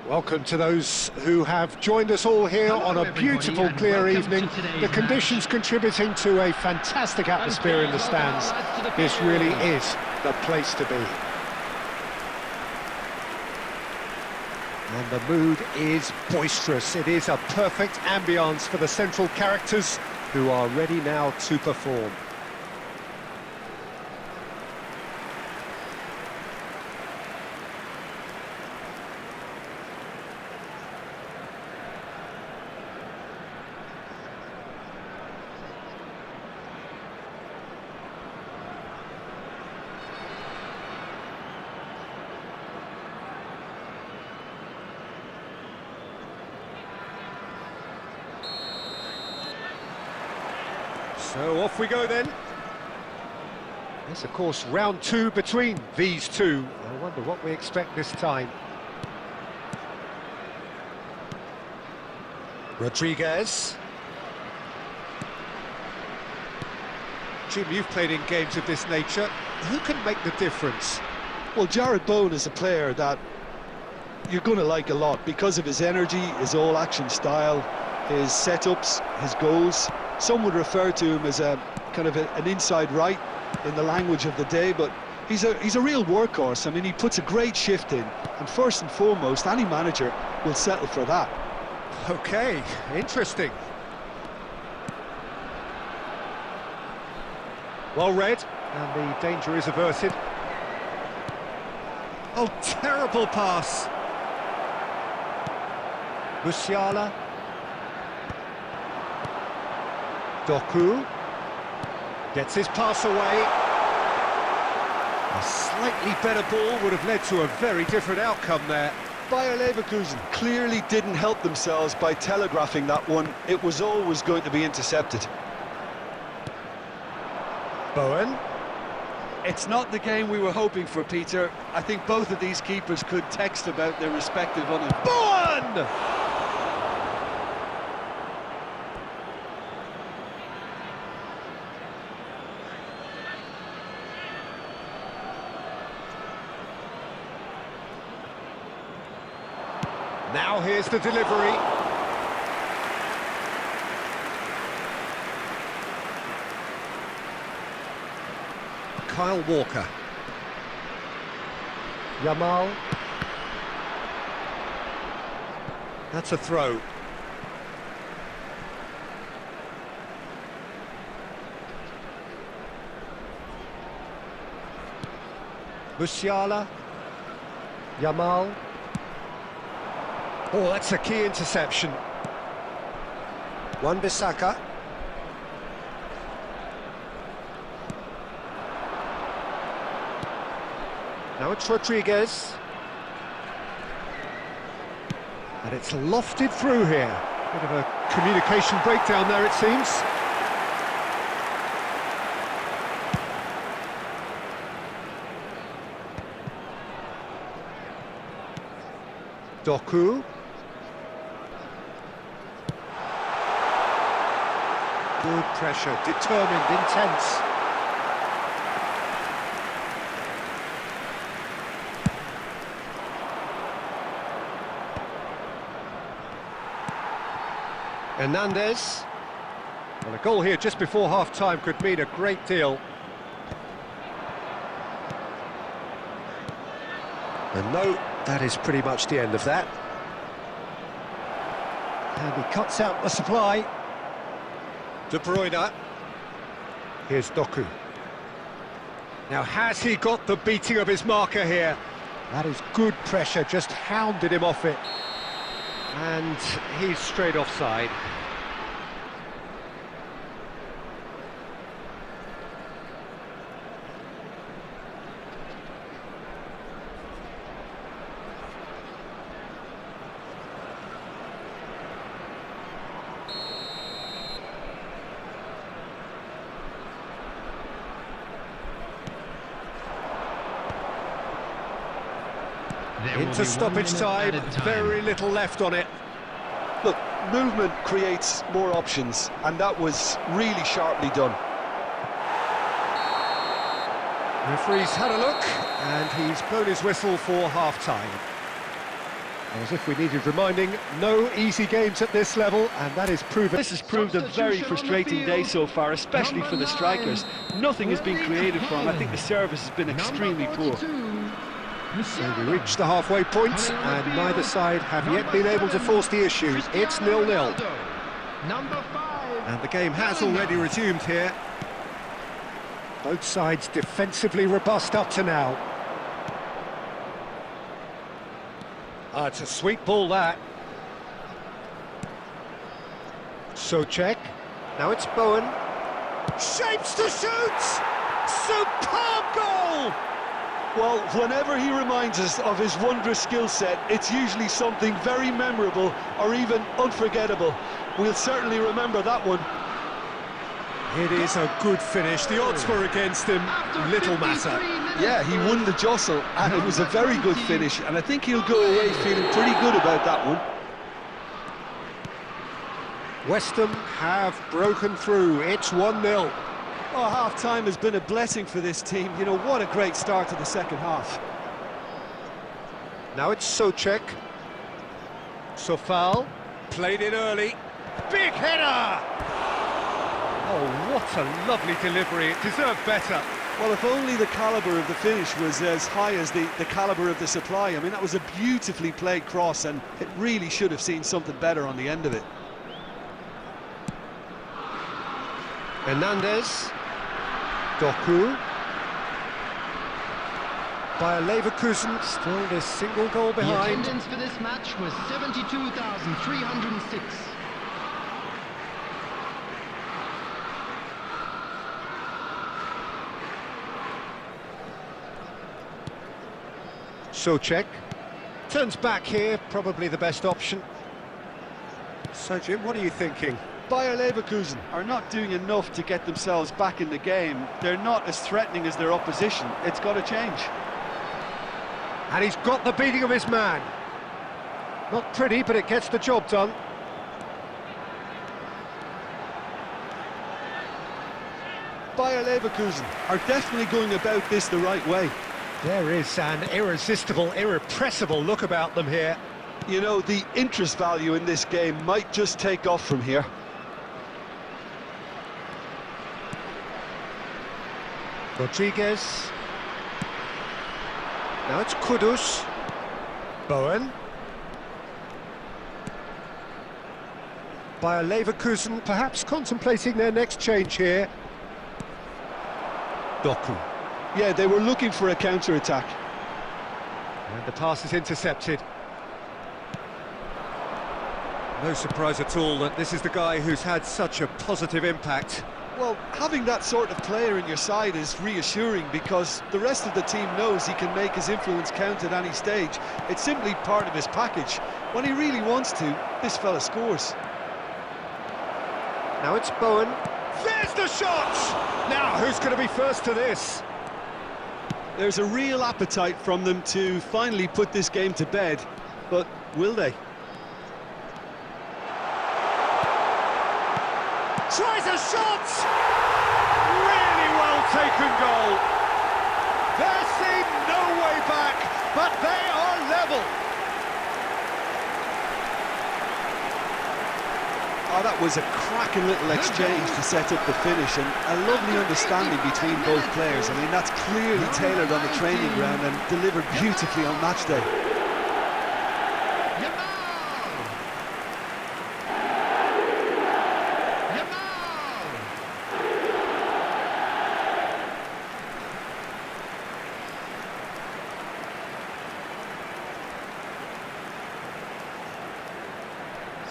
Welcome to those who have joined us all here on a beautiful, clear evening. The conditions contributing to a fantastic atmosphere in the stands. This really is the place to be. And the mood is boisterous. It is a perfect ambience for the central characters who are ready now to perform. So off we go then. It's of course round two between these two. I wonder what we expect this time. Rodriguez. Jim, you've played in games of this nature. Who can make the difference? Well, Jarrod Bowen is a player that you're going to like a lot because of his energy, his all-action style, his setups, his goals. Some would refer to him as a kind of an inside right in the language of the day, but he's a real workhorse. I mean, he puts a great shift in, and first and foremost, any manager will settle for that. Okay, interesting. Well read, and the danger is averted. Oh, terrible pass. Musiala. Doku gets his pass away. A slightly better ball would have led to a very different outcome there. Bayer Leverkusen clearly didn't help themselves by telegraphing that one. It was always going to be intercepted. Bowen. It's not the game we were hoping for, Peter. I think both of these keepers could text about their respective Bowen! Now here's the delivery. Kyle Walker. Yamal. That's a throw. Musiala. Yamal. Oh, that's a key interception. Wan-Bissaka. Now it's Rodriguez. And it's lofted through here. Bit of a communication breakdown there, it seems. Doku. Good pressure, determined, intense. Hernandez. Well, a goal here just before half-time could mean a great deal. And no, that is pretty much the end of that. And he cuts out the supply. De Bruyne. Here's Doku. Now, has he got the beating of his marker here? That is good pressure, just hounded him off it. And he's straight offside. Into stoppage time, very little left on it. Look, movement creates more options, and that was really sharply done. Referee's had a look, and he's blown his whistle for half-time. As if we needed reminding, no easy games at this level, and that is proven. This has proved a very frustrating day so far, especially for the strikers. Nothing has been created for them. I think the service has been extremely poor. So we reached the halfway point, and neither side have yet been able to force the issue. It's 0-0. And the game has already resumed here. Both sides defensively robust up to now. It's a sweet ball, that. Socek. Now it's Bowen. Shapes to shoot! Superb goal! Well, whenever he reminds us of his wondrous skill set, it's usually something very memorable or even unforgettable. We'll certainly remember that one. It is a good finish. The odds were against him. Little matter. Yeah, he won the jostle, and it was a very good finish, and I think he'll go away feeling pretty good about that one. West Ham have broken through. It's 1-0. Oh, half-time has been a blessing for this team. You know, what a great start to the second half. Now it's Socek. Sofal. Played in early. Big header! Oh, what a lovely delivery. It deserved better. Well, if only the calibre of the finish was as high as the calibre of the supply. I mean, that was a beautifully played cross, and it really should have seen something better on the end of it. Hernandez. Doku. By Leverkusen, still this single goal behind. The attendance for this match was 72,306. Socek turns back here, probably the best option. So Jim, what are you thinking? Bayer Leverkusen are not doing enough to get themselves back in the game. They're not as threatening as their opposition. It's got to change. And he's got the beating of his man. Not pretty, but it gets the job done. Bayer Leverkusen are definitely going about this the right way. There is an irresistible, irrepressible look about them here. You know, the interest value in this game might just take off from here. Rodriguez. Now it's Kudus. Bowen. Bayer Leverkusen perhaps contemplating their next change here. Doku. Yeah, they were looking for a counter-attack. And the pass is intercepted. No surprise at all that this is the guy who's had such a positive impact. Well, having that sort of player in your side is reassuring because the rest of the team knows he can make his influence count at any stage. It's simply part of his package. When he really wants to, this fella scores. Now it's Bowen. There's the shot! Now, who's going to be first to this? There's a real appetite from them to finally put this game to bed, but will they? Tries a shot! Really well taken goal. There seemed no way back, but they are level. Oh, that was a cracking little exchange to set up the finish, and a lovely understanding between both players. I mean, that's clearly tailored on the training ground and delivered beautifully on match day.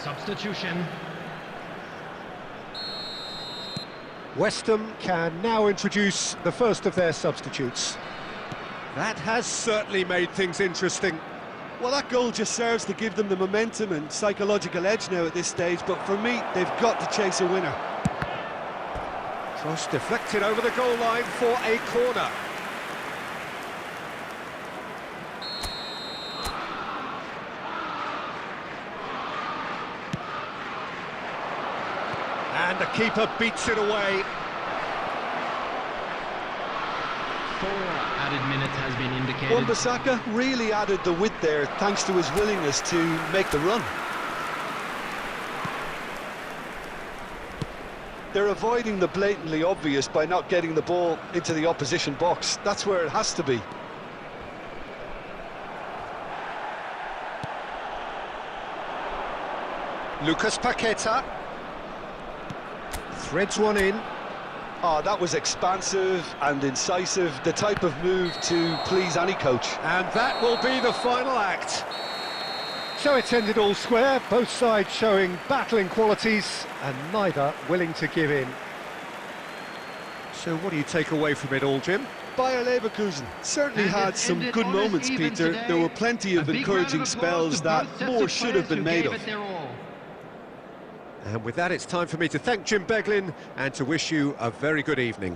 Substitution. West Ham can now introduce the first of their substitutes. That has certainly made things interesting. Well, that goal just serves to give them the momentum and psychological edge now at this stage, but for me, they've got to chase a winner. Cross deflected over the goal line for a corner. And the keeper beats it away. 4 added added minute has been indicated. Wan-Bissaka really added the width there thanks to his willingness to make the run. They're avoiding the blatantly obvious by not getting the ball into the opposition box. That's where it has to be. Lucas Paqueta threads one in. Oh, that was expansive and incisive, the type of move to please any coach. And that will be the final act. So it's ended all square, both sides showing battling qualities and neither willing to give in. So what do you take away from it all, Jim? Bayer Leverkusen certainly And had it some ended good on this moments, even Peter. today. There were plenty of A big encouraging round of applause spells to that both sets more of should have players been who made gave of. it their all. And with that, it's time for me to thank Jim Beglin and to wish you a very good evening.